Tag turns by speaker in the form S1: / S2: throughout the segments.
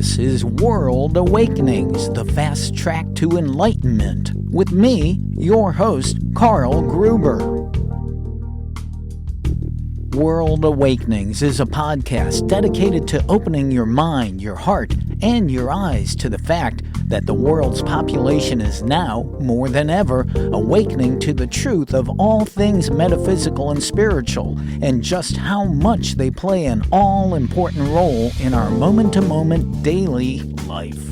S1: This is World Awakenings, the fast track to enlightenment, with me, your host, Karl Gruber. World Awakenings is a podcast dedicated to opening your mind, your heart, and your eyes to the fact that the world's population is now, more than ever, awakening to the truth of all things metaphysical and spiritual, and just how much they play an all-important role in our moment-to-moment daily life.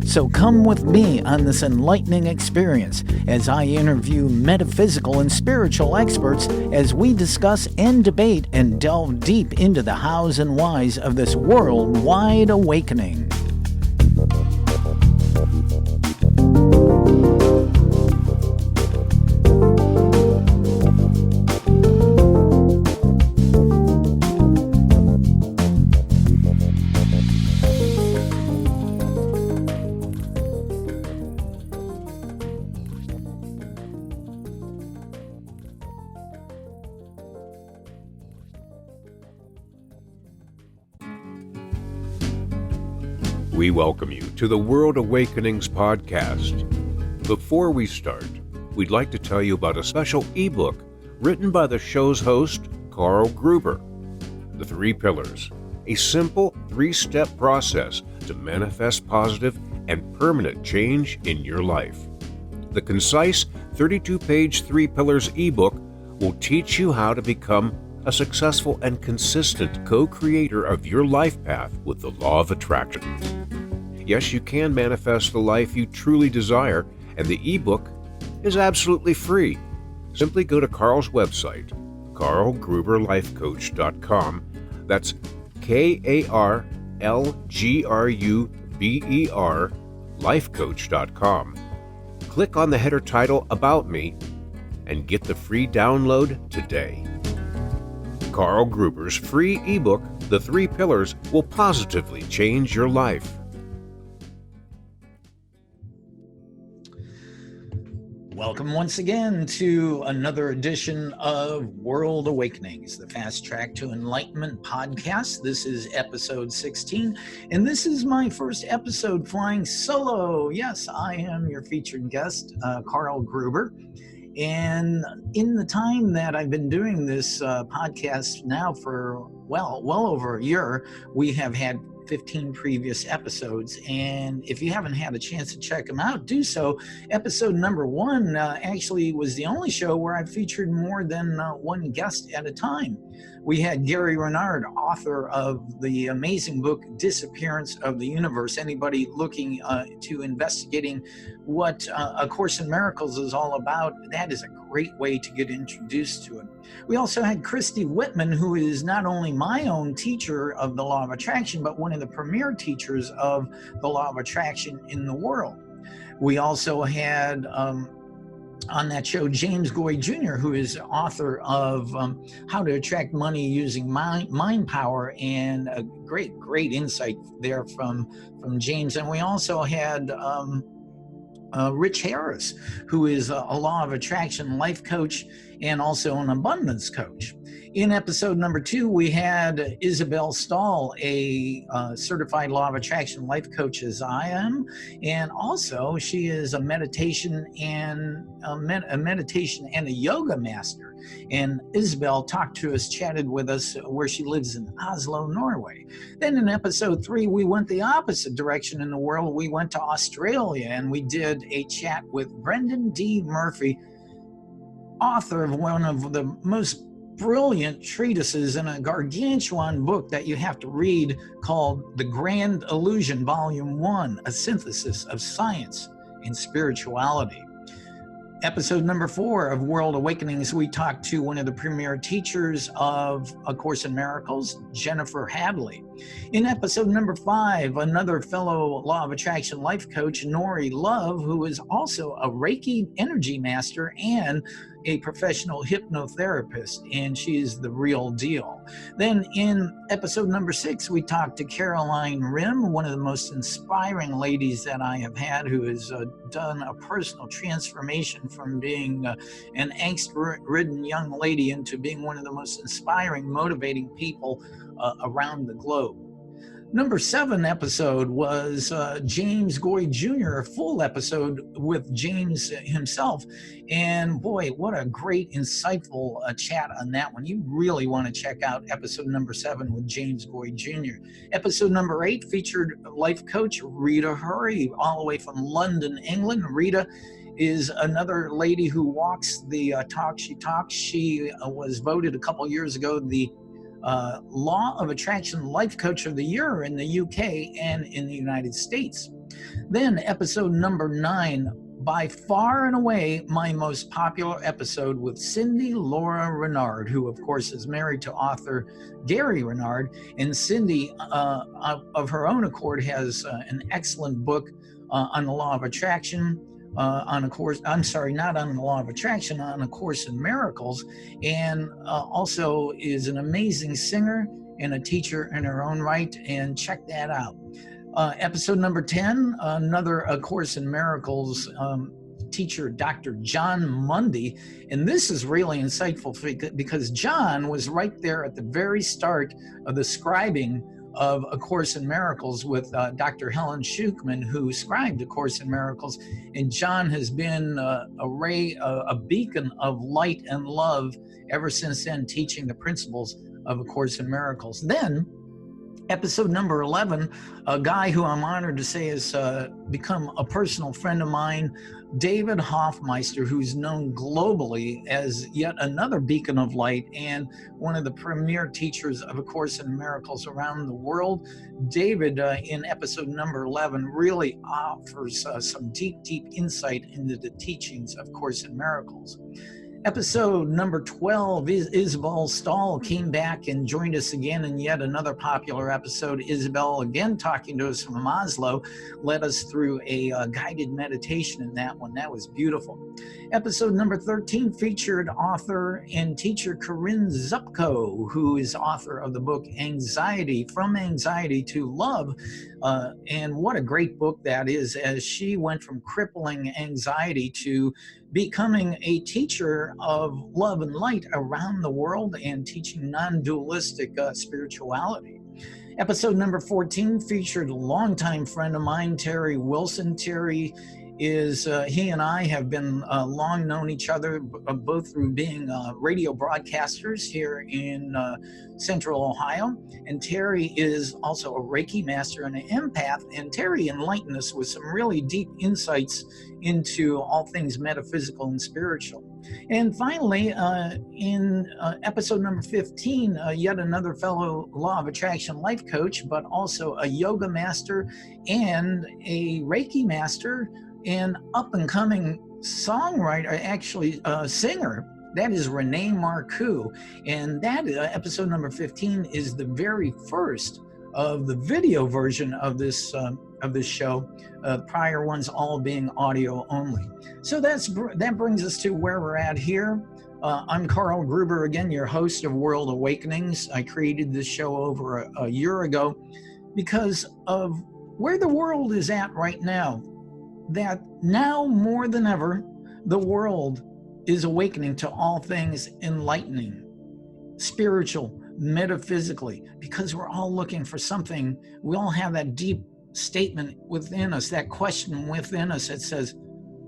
S1: So come with me on this enlightening experience as I interview metaphysical and spiritual experts as we discuss and debate and delve deep into the hows and whys of this worldwide awakening.
S2: We welcome you to the World Awakenings podcast. Before we start, we'd like to tell you about a special ebook written by the show's host, Karl Gruber. The Three Pillars, a simple three-step process to manifest positive and permanent change in your life. The concise 32-page Three Pillars ebook will teach you how to become a successful and consistent co-creator of your life path with the law of attraction. Yes, you can manifest the life you truly desire, and the ebook is absolutely free. Simply go to Karl's website, karlgruberlifecoach.com. That's KARLGRUBER lifecoach.com. Click on the header title About Me and get the free download today. Karl Gruber's free ebook, The Three Pillars, will positively change your life.
S1: Welcome once again to another edition of World Awakenings, the Fast Track to Enlightenment podcast. This is episode 16, and this is my first episode flying solo. Yes, I am your featured guest, Karl Gruber. And in the time that I've been doing this podcast now for, well over a year, we have had 15 previous episodes, and if you haven't had a chance to check them out, do so. Episode number 1 actually was the only show where I featured more than one guest at a time. We had Gary Renard, author of the amazing book Disappearance of the Universe. Anybody looking to investigating what A Course in Miracles is all about, that is a great way to get introduced to it. We also had Christy Whitman, who is not only my own teacher of the law of attraction, but one of the premier teachers of the law of attraction in the world. We also had on that show James Goy Jr., who is author of How to Attract Money Using Mind Power, and a great insight there from James. And we also had Rich Harris, who is a law of attraction life coach and also an abundance coach. In episode number 2, we had Isabel Stahl, a certified law of attraction life coach as I am, and also she is a meditation and a yoga master. And Isabel talked to us, chatted with us, where she lives in Oslo, Norway. Then in episode 3, we went the opposite direction in the world. We went to Australia, and we did a chat with Brendan D. Murphy, author of one of the most brilliant treatises in a gargantuan book that you have to read called The Grand Illusion, Volume 1, A Synthesis of Science and Spirituality. Episode number 4 of World Awakenings, we talked to one of the premier teachers of A Course in Miracles, Jennifer Hadley. In episode number 5, another fellow Law of Attraction life coach, Nori Love, who is also a Reiki energy master and a professional hypnotherapist, and she's the real deal. Then in episode number 6, we talked to Caroline Rim, one of the most inspiring ladies that I have had, who has done a personal transformation from being an angst-ridden young lady into being one of the most inspiring, motivating people around the globe. Number 7 episode was James Goy Jr., a full episode with James himself. And boy, what a great, insightful chat on that one. You really want to check out episode number 7 with James Goy Jr. Episode number 8 featured life coach Rita Hurry, all the way from London, England. Rita is another lady who walks the talk she talks. She was voted a couple years ago the Law of Attraction Life Coach of the Year in the UK and in the United States. Then episode number 9, by far and away my most popular episode, with Cindy Laura Renard, who of course is married to author Gary Renard. And Cindy, of her own accord, has an excellent book on the Law of Attraction, on a course, I'm sorry, not on the Law of Attraction, on A Course in Miracles, and also is an amazing singer and a teacher in her own right, and check that out. Episode number 10, another A Course in Miracles teacher, Dr. John Mundy, and this is really insightful because John was right there at the very start of the scribing of A Course in Miracles with Dr. Helen Schuchman, who scribed A Course in Miracles. And John has been a beacon of light and love ever since then, teaching the principles of A Course in Miracles. Then, episode number 11, a guy who I'm honored to say has become a personal friend of mine, David Hoffmeister, who's known globally as yet another beacon of light and one of the premier teachers of A Course in Miracles around the world. David, in episode number 11, really offers some deep insight into the teachings of Course in Miracles. Episode number 12, Isabel Stahl came back and joined us again in yet another popular episode. Isabel, again talking to us from Oslo, led us through a guided meditation in that one. That was beautiful. Episode number 13 featured author and teacher Corinne Zupko, who is author of the book Anxiety, From Anxiety to Love. And what a great book that is, as she went from crippling anxiety to becoming a teacher of love and light around the world and teaching non-dualistic spirituality. Episode number 14 featured a longtime friend of mine, Terry Wilson. Terry is, he and I have been long known each other, both through being radio broadcasters here in Central Ohio. And Terry is also a Reiki master and an empath. And Terry enlightened us with some really deep insights into all things metaphysical and spiritual. And finally, in episode number 15, yet another fellow Law of Attraction life coach, but also a yoga master and a Reiki master and up-and-coming songwriter, actually singer. That is Renee Marcoux. And that episode number 15 is the very first of the video version of this show, prior ones all being audio only. So that brings us to where we're at here. I'm Karl Gruber, again, your host of World Awakenings. I created this show over a year ago because of where the world is at right now. That now more than ever, the world is awakening to all things enlightening, spiritual, metaphysically, because we're all looking for something. We all have that deep statement within us, that question within us that says,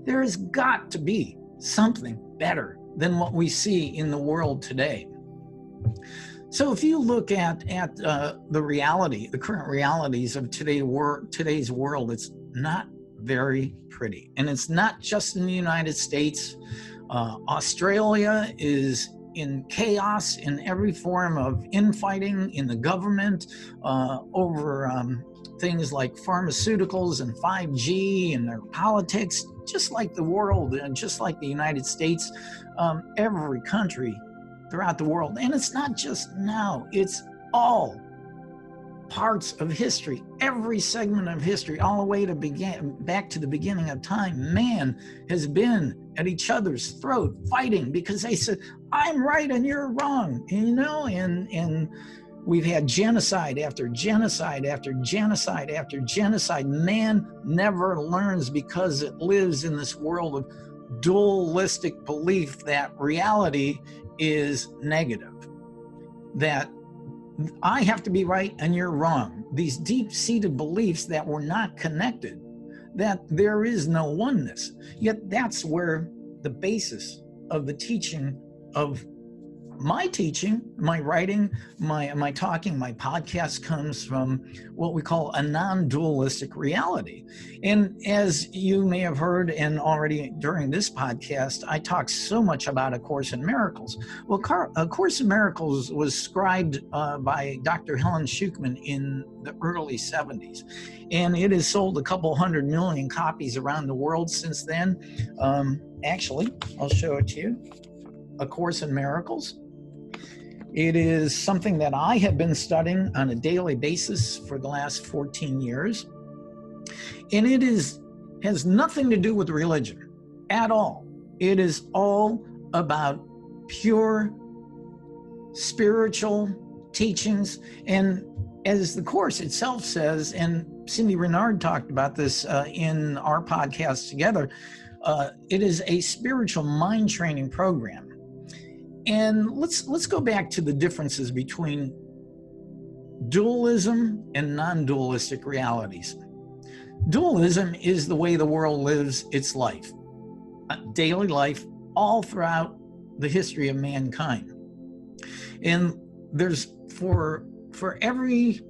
S1: there has got to be something better than what we see in the world today. So if you look at the reality, the current realities of today's world, it's not very pretty. And it's not just in the United States. Australia is in chaos in every form of infighting in the government over things like pharmaceuticals and 5G and their politics, just like the world and just like the United States, every country throughout the world. And it's not just now, it's all parts of history, every segment of history, all the way to back to the beginning of time. Man has been at each other's throat fighting because they said, I'm right and you're wrong, and we've had genocide after genocide after genocide after genocide. Man never learns because it lives in this world of dualistic belief that reality is negative, that I have to be right and you're wrong. these deep-seated beliefs that we're not connected, that there is no oneness. Yet that's where the basis of the teaching of my teaching, my writing, my talking, my podcast comes from what we call a non-dualistic reality. And as you may have heard, and already during this podcast, I talk so much about A Course in Miracles. Well, A Course in Miracles was scribed by Dr. Helen Schucman in the early 70s. And it has sold a couple 100 million copies around the world since then. Actually, I'll show it to you. A Course in Miracles. It is something that I have been studying on a daily basis for the last 14 years. And it has nothing to do with religion at all. It is all about pure spiritual teachings. And as the Course itself says, and Cindy Renard talked about this in our podcast together, it is a spiritual mind training program. And let's go back to the differences between dualism and non-dualistic realities. Dualism is the way the world lives its life, daily life, all throughout the history of mankind. And there's for every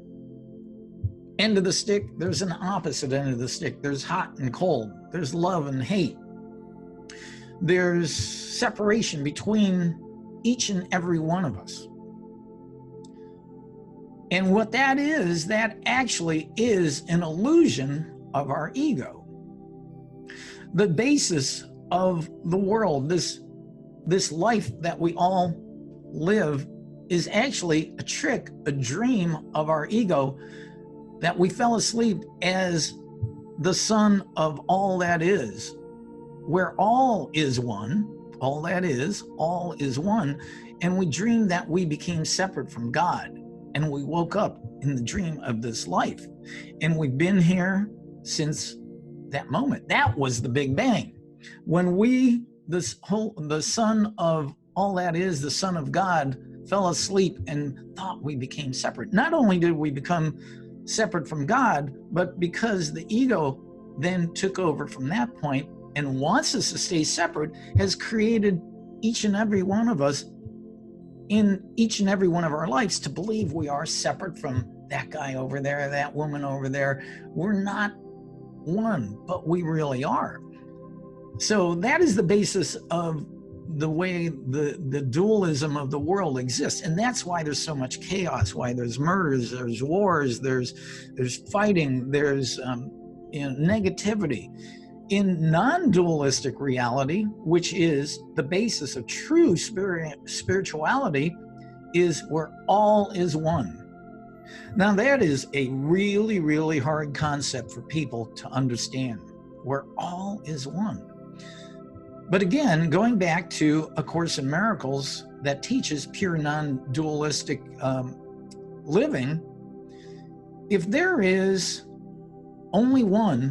S1: end of the stick, there's an opposite end of the stick. There's hot and cold. There's love and hate. There's separation between each and every one of us. And what that actually is an illusion of our ego. The basis of the world, this life that we all live, is actually a trick, a dream of our ego that we fell asleep as the son of all that is, where all is one. All that is, all is one. And we dreamed that we became separate from God. And we woke up in the dream of this life. And we've been here since that moment. That was the Big Bang. When the son of all that is, the Son of God, fell asleep and thought we became separate. Not only did we become separate from God, but because the ego then took over from that point and wants us to stay separate, has created each and every one of us in each and every one of our lives to believe we are separate from that guy over there, that woman over there. We're not one, but we really are. So that is the basis of the way the dualism of the world exists. And that's why there's so much chaos, why there's murders, there's wars, there's fighting, there's negativity. In non-dualistic reality, which is the basis of true spirituality, is where all is one. Now that is a really, really hard concept for people to understand, where all is one. But again, going back to A Course in Miracles that teaches pure non-dualistic living, if there is only one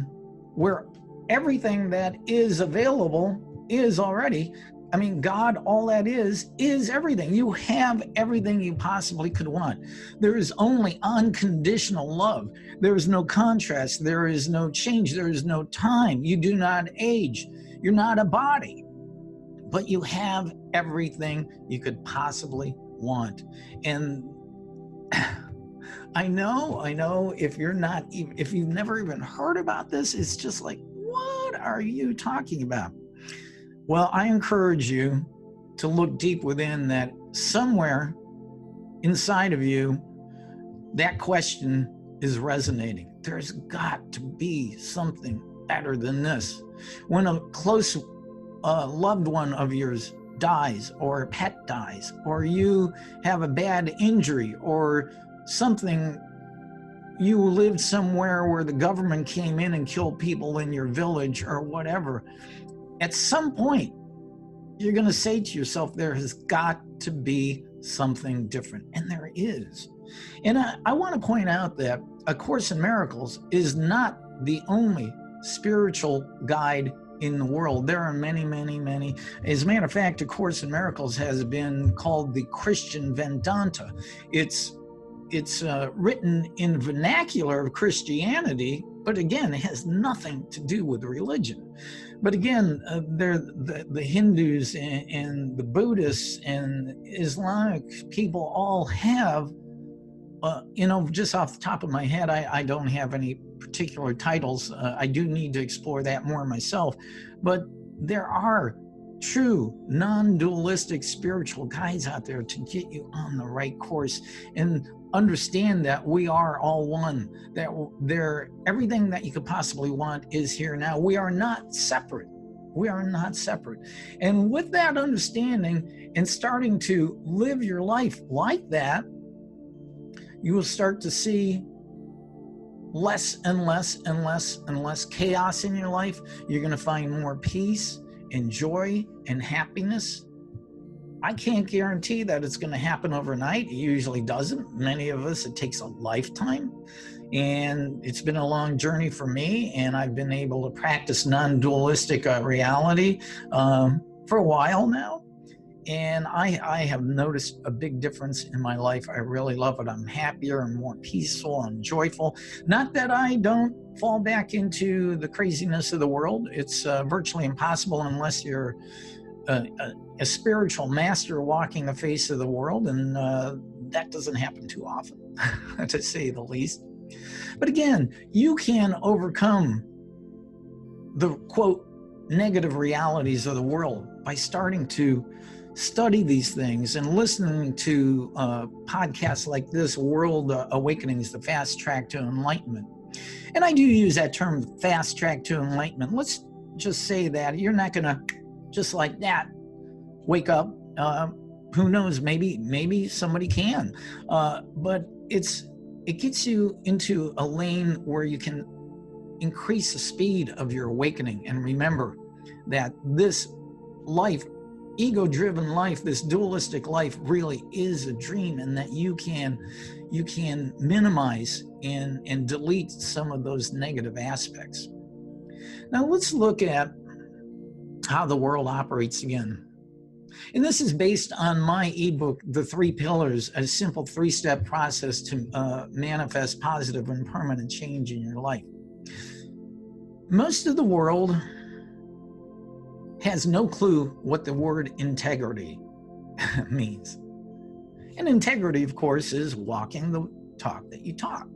S1: where everything that is available is already, I mean, God, all that is everything. You have everything you possibly could want. There is only unconditional love. There is no contrast. There is no change. There is no time. You do not age. You're not a body, but you have everything you could possibly want. And I know if you've never even heard about this, it's just like, what are you talking about? Well, I encourage you to look deep within that. Somewhere inside of you, that question is resonating. There's got to be something better than this. When a close loved one of yours dies, or a pet dies, or you have a bad injury, or something, you lived somewhere where the government came in and killed people in your village or whatever, at some point, you're going to say to yourself, there has got to be something different. And there is. And I want to point out that A Course in Miracles is not the only spiritual guide in the world. There are many, many, many. As a matter of fact, A Course in Miracles has been called the Christian Vedanta. It's it's written in vernacular of Christianity, but again, it has nothing to do with religion. But again, the Hindus and the Buddhists and Islamic people all have, just off the top of my head, I don't have any particular titles. I do need to explore that more myself. But there are true non-dualistic spiritual guides out there to get you on the right course and understand that we are all one, that everything that you could possibly want is here now. We are not separate. We are not separate. And with that understanding and starting to live your life like that, you will start to see less and less and less and less chaos in your life. You're going to find more peace and joy and happiness. I can't guarantee that it's going to happen overnight. It usually doesn't. Many of us, it takes a lifetime. And it's been a long journey for me, and I've been able to practice non-dualistic reality for a while now. And I have noticed a big difference in my life. I really love it. I'm happier and more peaceful and joyful. Not that I don't fall back into the craziness of the world. It's virtually impossible unless you're a spiritual master walking the face of the world, and that doesn't happen too often, to say the least. But again, you can overcome the, quote, negative realities of the world by starting to study these things and listening to podcasts like this, World Awakenings, the Fast Track to Enlightenment. And I do use that term, fast track to enlightenment. Let's just say that you're not going to just like that wake up. Who knows? Maybe somebody can. But it gets you into a lane where you can increase the speed of your awakening. And remember that this life, ego-driven life, this dualistic life really is a dream, and that you can minimize and delete some of those negative aspects. Now let's look at how the world operates again. And this is based on my ebook, The 3 Pillars, a simple 3-step process to manifest positive and permanent change in your life. Most of the world has no clue what the word integrity means. And integrity, of course, is walking the talk that you talk.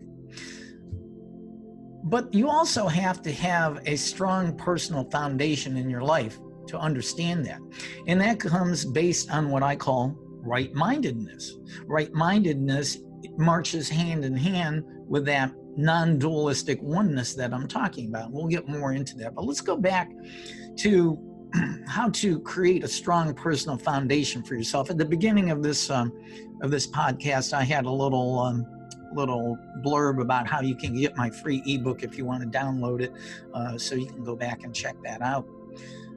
S1: But you also have to have a strong personal foundation in your life to understand that. And that comes based on what I call right-mindedness. Right-mindedness marches hand in hand with that non-dualistic oneness that I'm talking about. We'll get more into that. But let's go back to how to create a strong personal foundation for yourself. At the beginning of this podcast, I had a little blurb about how you can get my free ebook if you want to download it, so you can go back and check that out.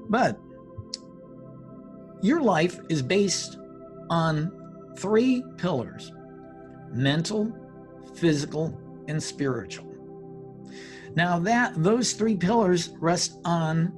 S1: But your life is based on 3 pillars: mental, physical, and spiritual. Now those 3 pillars rest on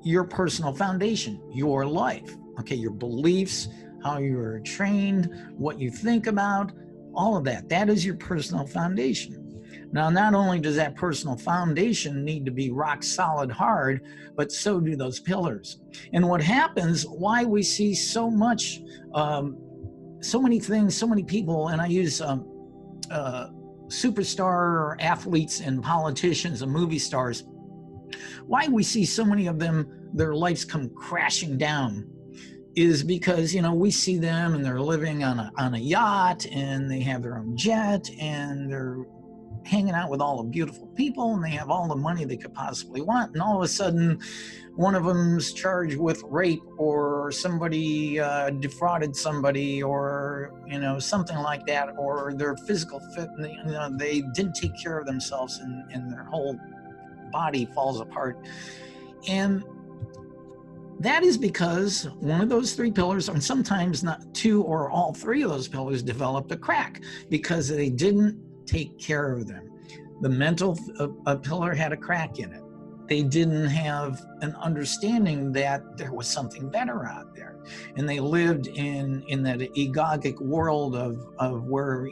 S1: your personal foundation, your life, okay, your beliefs, how you're trained, what you think about, all of that. That is your personal foundation. Now, not only does that personal foundation need to be rock solid hard, but so do those pillars. And what happens, why we see so much, so many things, so many people, and I use superstar athletes and politicians and movie stars, why we see so many of them, their lives come crashing down, is because, we see them and they're living on a yacht, and they have their own jet, and they're hanging out with all the beautiful people, and they have all the money they could possibly want. And all of a sudden, one of them's charged with rape, or somebody defrauded somebody, or, something like that, or their physical fit, they didn't take care of themselves, and their whole body falls apart. And that is because one of those 3 pillars, and sometimes not 2 or all 3 of those pillars, developed a crack because they didn't take care of them. The mental pillar had a crack in it. they didn't have an understanding that there was something better out there. And they lived in that egoic world of where,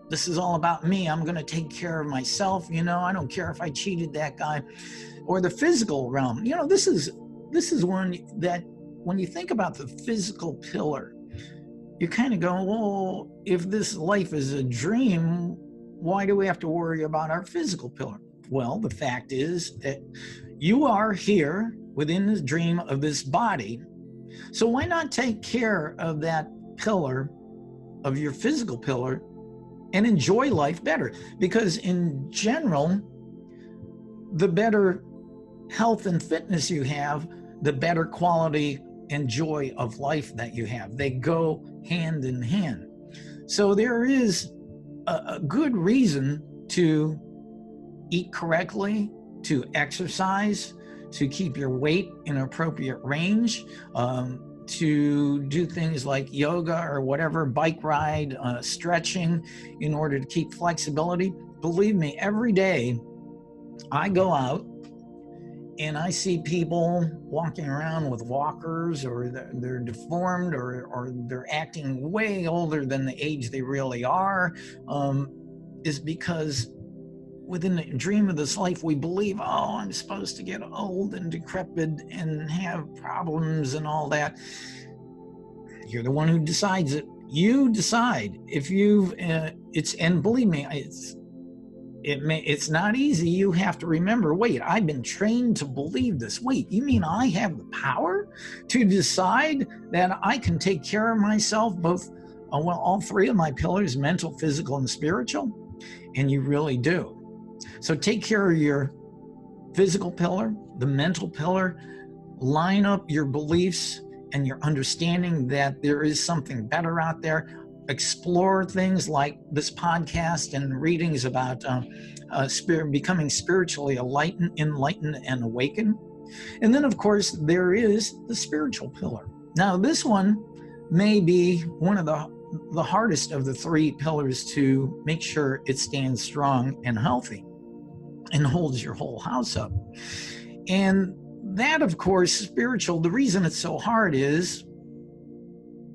S1: this is all about me. I'm going to take care of myself. I don't care if I cheated that guy. Or the physical realm. This is one that when you think about the physical pillar, you kind of go, well, if this life is a dream, why do we have to worry about our physical pillar? Well, the fact is that you are here within the dream of this body. So why not take care of that pillar, of your physical pillar, and enjoy life better? Because in general, the better health and fitness you have, the better quality and joy of life that you have. They go hand in hand. So there is a good reason to eat correctly, to exercise, to keep your weight in an appropriate range, to do things like yoga or whatever, bike ride, stretching, in order to keep flexibility. Believe me, every day I go out and I see people walking around with walkers, or they're deformed, or they're acting way older than the age they really are, is because within the dream of this life, we believe, oh, I'm supposed to get old and decrepit and have problems and all that. You're the one who decides it. You decide if and believe me, it's not easy. You have to remember, wait, I've been trained to believe this. Wait, you mean I have the power to decide that I can take care of myself, both, all three of my pillars, mental, physical, and spiritual? And you really do. So take care of your physical pillar, the mental pillar, line up your beliefs and your understanding that there is something better out there. Explore things like this podcast and readings about becoming spiritually enlightened and awakened. And then, of course, there is the spiritual pillar. Now, this one may be one of the hardest of the three pillars to make sure it stands strong and healthy and holds your whole house up. And that, of course, spiritual, the reason it's so hard is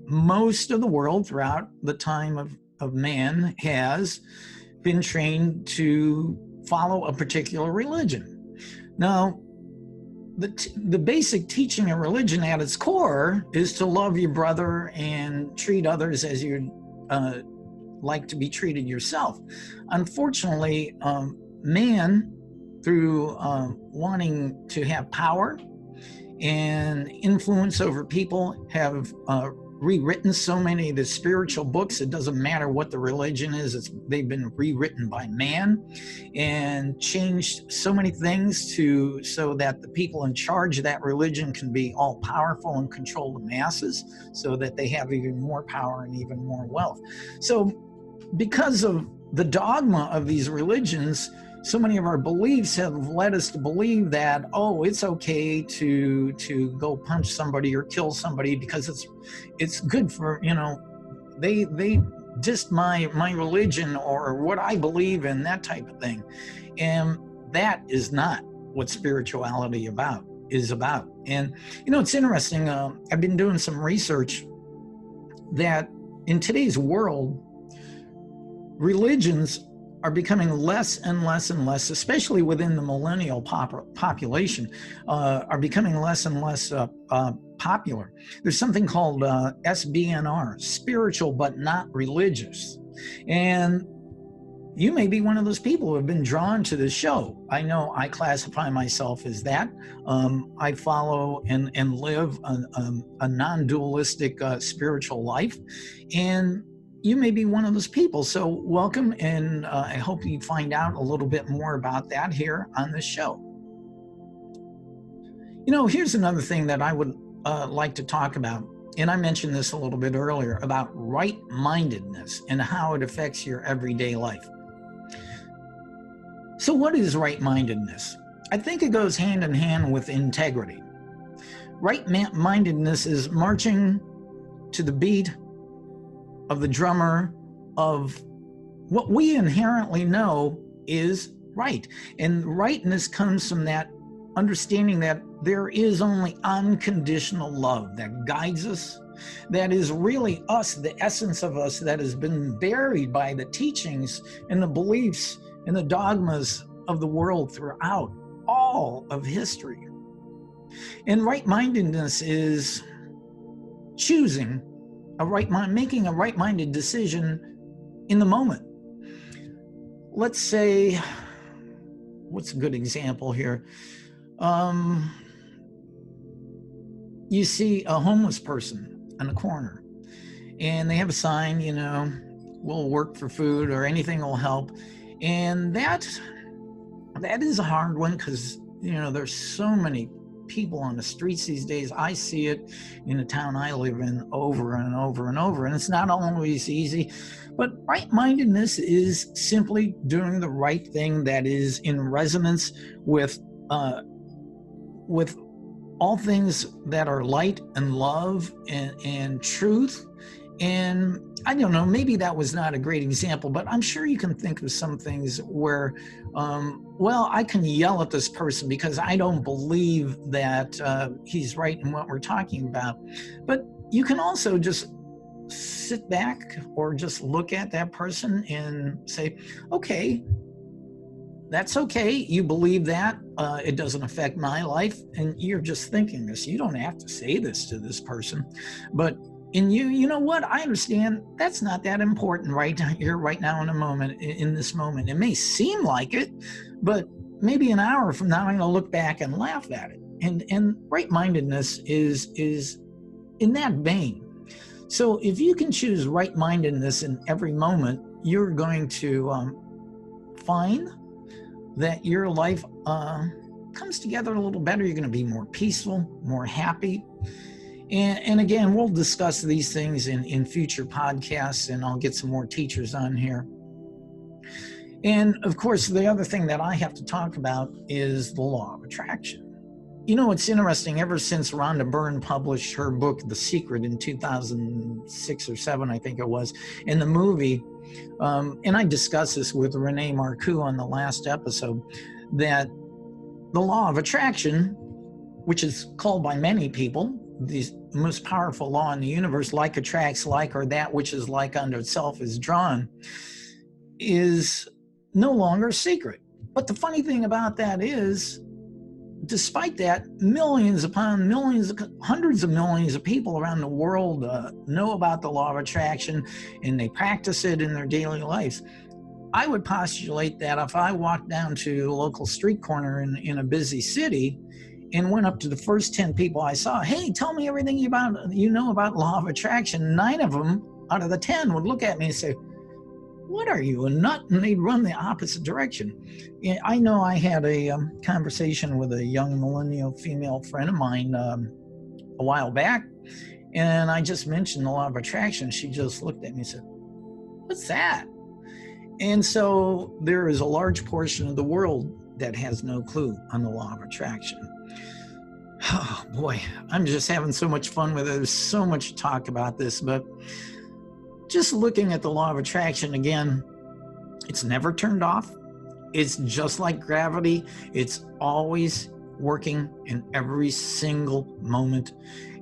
S1: most of the world throughout the time of man has been trained to follow a particular religion. Now, the basic teaching of religion at its core is to love your brother and treat others as you'd like to be treated yourself. Unfortunately, man, through wanting to have power and influence over people, have rewritten so many of the spiritual books. It doesn't matter what the religion is, they've been rewritten by man and changed so many things so that the people in charge of that religion can be all powerful and control the masses, so that they have even more power and even more wealth. So because of the dogma of these religions, so many of our beliefs have led us to believe that, oh, it's okay to go punch somebody or kill somebody because it's good for, they dissed my religion or what I believe in, that type of thing. And that is not what spirituality is about. And, it's interesting. I've been doing some research that in today's world, religions are becoming less and less and less, especially within the millennial population, are becoming less and less popular. There's something called S.B.N.R, spiritual but not religious. And you may be one of those people who have been drawn to this show. I know I classify myself as that. I follow and live a non-dualistic spiritual life. And you may be one of those people. So welcome, and I hope you find out a little bit more about that here on this show. Here's another thing that I would like to talk about, and I mentioned this a little bit earlier, about right-mindedness and how it affects your everyday life. So what is right-mindedness? I think it goes hand in hand with integrity. Right-mindedness is marching to the beat of the drummer of what we inherently know is right. And rightness comes from that understanding that there is only unconditional love that guides us, that is really us, the essence of us that has been buried by the teachings and the beliefs and the dogmas of the world throughout all of history. And right-mindedness is choosing a right mind, making a right-minded decision in the moment. Let's say, what's a good example here? You see a homeless person on the corner and they have a sign, we'll work for food or anything will help. And that is a hard one because, there's so many people on the streets these days. I see it in the town I live in over and over and over, and it's not always easy. But right-mindedness is simply doing the right thing that is in resonance with all things that are light and love and truth. And I don't know, maybe that was not a great example, but I'm sure you can think of some things where, I can yell at this person because I don't believe that he's right in what we're talking about. But you can also just sit back or just look at that person and say, okay, that's okay. You believe that. It doesn't affect my life. And you're just thinking this. You don't have to say this to this person. But you know what? I understand that's not that important right here, right now in this moment. It may seem like it, but maybe an hour from now, I'm going to look back and laugh at it. And right-mindedness is in that vein. So if you can choose right-mindedness in every moment, you're going to find that your life comes together a little better. You're going to be more peaceful, more happy. And again, we'll discuss these things in future podcasts, and I'll get some more teachers on here. And of course, the other thing that I have to talk about is the law of attraction. It's interesting, ever since Rhonda Byrne published her book, The Secret, in 2006 or 7, I think it was, and the movie, and I discussed this with Renee Marcoux on the last episode, that the law of attraction, which is called by many people the most powerful law in the universe, like attracts like, or that which is like unto itself is drawn, is no longer a secret. But the funny thing about that is, despite that, millions upon millions, hundreds of millions of people around the world know about the law of attraction, and they practice it in their daily lives. I would postulate that if I walked down to a local street corner in a busy city and went up to the first 10 people I saw, hey, tell me everything you know about law of attraction, 9 of them out of the 10 would look at me and say, what are you, a nut? And they'd run the opposite direction. And I know I had a conversation with a young millennial female friend of mine a while back, and I just mentioned the law of attraction. She just looked at me and said, what's that? And so there is a large portion of the world that has no clue on the law of attraction. Oh boy, I'm just having so much fun with it. There's so much to talk about this, but just looking at the law of attraction again, it's never turned off. It's just like gravity. It's always working in every single moment.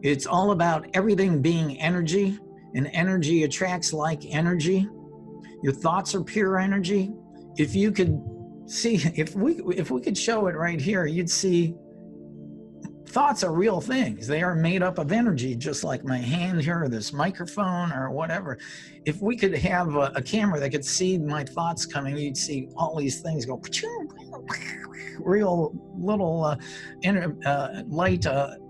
S1: It's all about everything being energy, and energy attracts like energy. Your thoughts are pure energy. If you could see, if we could show it right here, you'd see thoughts are real things. They are made up of energy, just like my hand here or this microphone or whatever. If we could have a camera that could see my thoughts coming, you'd see all these things go real little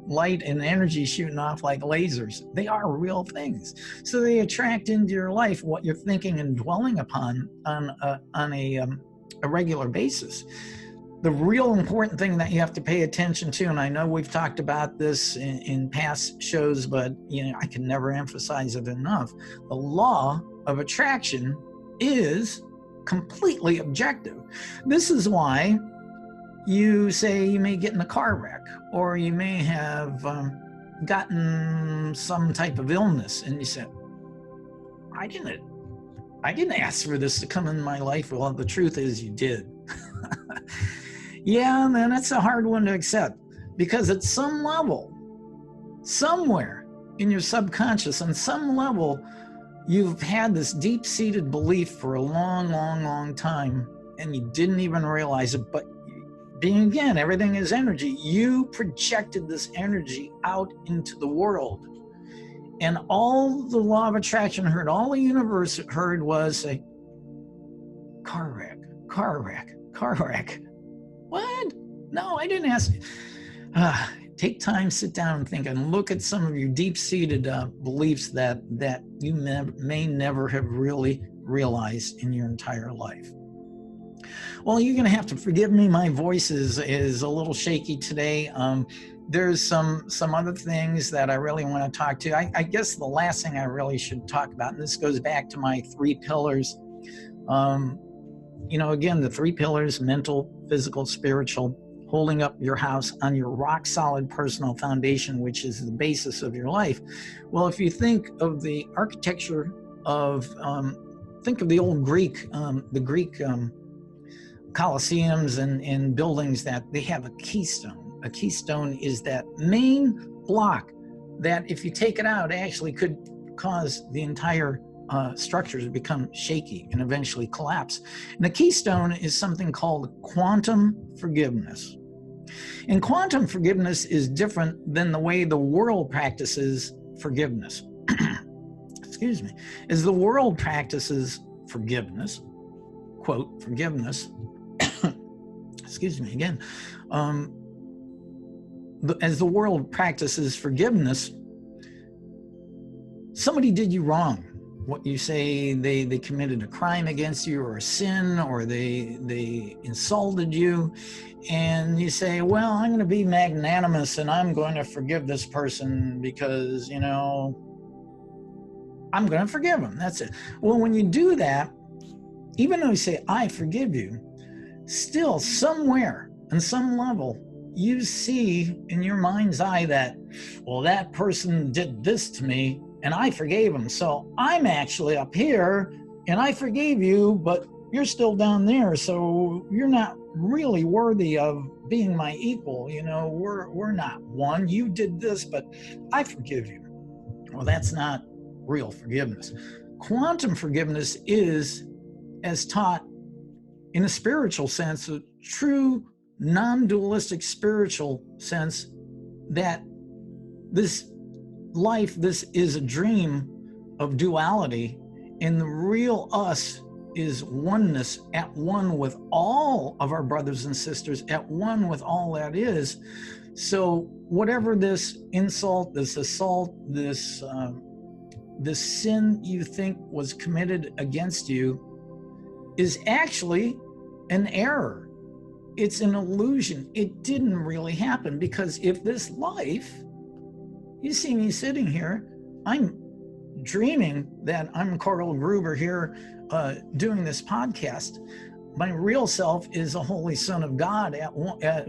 S1: light and energy shooting off like lasers. They are real things. So they attract into your life what you're thinking and dwelling upon on a regular basis. The real important thing that you have to pay attention to, and I know we've talked about this in past shows, but I can never emphasize it enough. The law of attraction is completely objective. This is why you say you may get in a car wreck, or you may have gotten some type of illness, and you say, I didn't ask for this to come in my life. Well, the truth is you did. Yeah, man, that's a hard one to accept, because at some level, somewhere in your subconscious, on some level, you've had this deep-seated belief for a long, long, long time, and you didn't even realize it. But being, again, everything is energy, you projected this energy out into the world. And all the law of attraction heard, all the universe heard was a car wreck, car wreck, car wreck. What? No, I didn't ask. Take time, sit down and think, and look at some of your deep-seated beliefs that you may never have really realized in your entire life. Well, you're going to have to forgive me. My voice is a little shaky today. There's some other things that I really want to talk to. I guess the last thing I really should talk about, and this goes back to my 3 pillars. Again, the 3 pillars: mental, physical, spiritual, holding up your house on your rock solid personal foundation, which is the basis of your life. Well, if you think of the architecture of, think of the old Greek, Colosseums and buildings, that they have a keystone. A keystone is that main block that if you take it out, actually could cause the entire structures to become shaky and eventually collapse. And the keystone is something called quantum forgiveness. And quantum forgiveness is different than the way the world practices forgiveness. Excuse me. As the world practices forgiveness, quote, forgiveness, excuse me again, as the world practices forgiveness, somebody did you wrong. What you say, they committed a crime against you, or a sin, or they insulted you, and you say, well, I'm going to be magnanimous and I'm going to forgive this person because, I'm going to forgive him. That's it. Well, when you do that, even though you say, I forgive you, still somewhere on some level, you see in your mind's eye that, well, that person did this to me and I forgave him. So I'm actually up here and I forgave you, but you're still down there. So you're not really worthy of being my equal. We're not one. You did this, but I forgive you. Well, that's not real forgiveness. Quantum forgiveness is, as taught in a spiritual sense, a true non-dualistic spiritual sense, that this life, this is a dream of duality, and the real us is oneness, at one with all of our brothers and sisters, at one with all that is. So whatever this insult, this assault, this sin you think was committed against you is actually an error. It's an illusion. It didn't really happen, because if this life, you see me sitting here, I'm dreaming that I'm Karl Gruber here doing this podcast. My real self is a holy son of God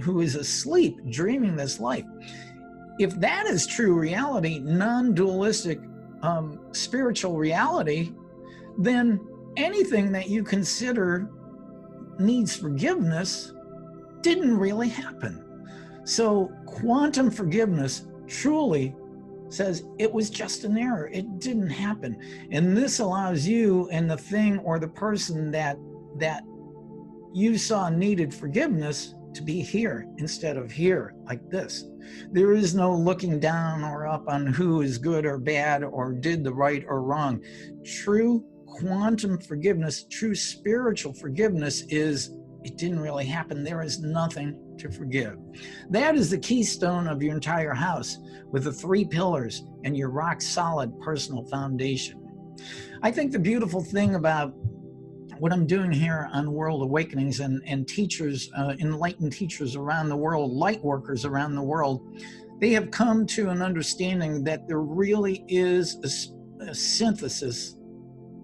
S1: who is asleep dreaming this life. If that is true reality, non-dualistic spiritual reality, then anything that you consider needs forgiveness didn't really happen. So quantum forgiveness truly says it was just an error. It didn't happen. And this allows you and the thing or the person that you saw needed forgiveness to be here instead of here, like this. There is no looking down or up on who is good or bad or did the right or wrong. True quantum forgiveness, true spiritual forgiveness is, it didn't really happen. There is nothing to forgive. That is the keystone of your entire house, with the 3 pillars and your rock solid personal foundation. I think the beautiful thing about what I'm doing here on World Awakenings and teachers, enlightened teachers around the world, light workers around the world, they have come to an understanding that there really is a synthesis,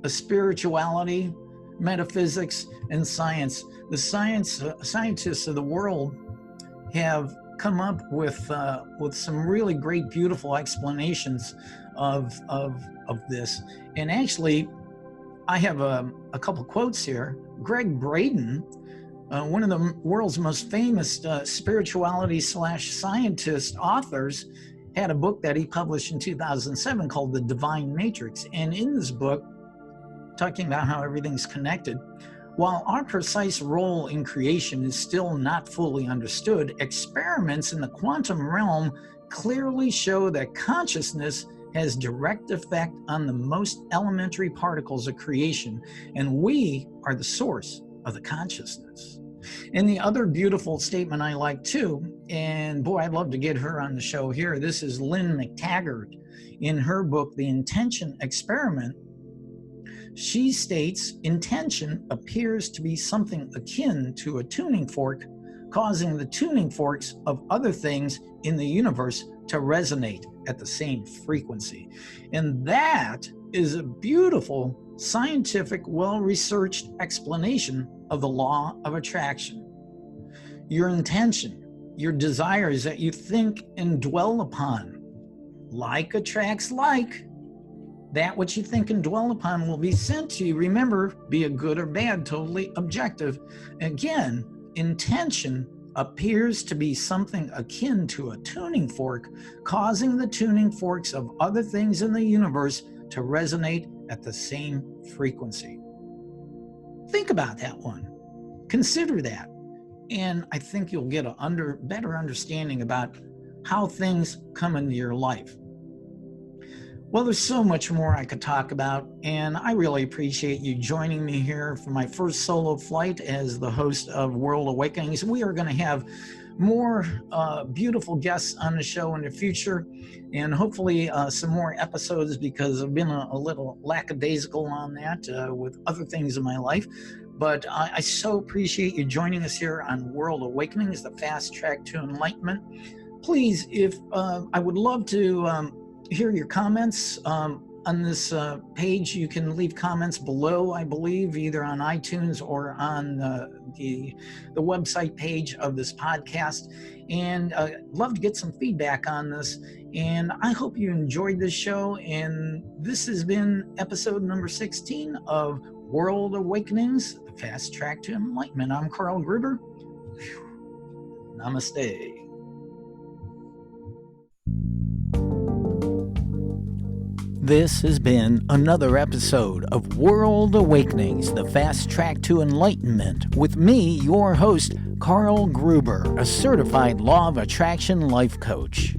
S1: a spirituality, metaphysics, and science. The scientists of the world have come up with some really great, beautiful explanations of this. And actually, I have a couple quotes here. Greg Braden one of the world's most famous spirituality/scientist authors, had a book that he published in 2007 called The Divine Matrix. And in this book, talking about how everything's connected, while our precise role in creation is still not fully understood, experiments in the quantum realm clearly show that consciousness has direct effect on the most elementary particles of creation, and we are the source of the consciousness. And the other beautiful statement I like too, and boy, I'd love to get her on the show here. This is Lynn McTaggart in her book, The Intention Experiment. She states, intention appears to be something akin to a tuning fork, causing the tuning forks of other things in the universe to resonate at the same frequency. And that is a beautiful, scientific, well-researched explanation of the law of attraction. Your intention, your desires that you think and dwell upon, like attracts like. That which you think and dwell upon will be sent to you. Remember, be it good or bad, totally objective. Again, intention appears to be something akin to a tuning fork, causing the tuning forks of other things in the universe to resonate at the same frequency. Think about that one. Consider that. And I think you'll get a better understanding about how things come into your life. Well, there's so much more I could talk about, and I really appreciate you joining me here for my first solo flight as the host of World Awakenings. We are going to have more beautiful guests on the show in the future, and hopefully some more episodes, because I've been a little lackadaisical on that with other things in my life. But I so appreciate you joining us here on World Awakenings, the fast track to enlightenment. Please, if I would love to hear your comments on this page. You can leave comments below, I believe, either on iTunes or on the website page of this podcast. And love to get some feedback on this. And I hope you enjoyed this show. And this has been episode number 16 of World Awakenings, the fast track to enlightenment. I'm Karl Gruber. Namaste. This has been another episode of World Awakenings, the fast track to enlightenment, with me, your host, Karl Gruber, a certified law of attraction life coach.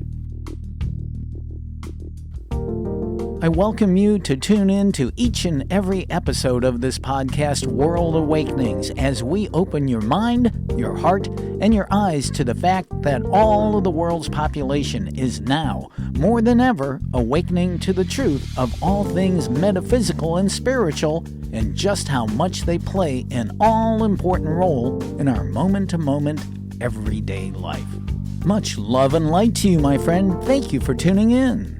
S1: I welcome you to tune in to each and every episode of this podcast, World Awakenings, as we open your mind, your heart, and your eyes to the fact that all of the world's population is now, more than ever, awakening to the truth of all things metaphysical and spiritual, and just how much they play an all-important role in our moment-to-moment, everyday life. Much love and light to you, my friend. Thank you for tuning in.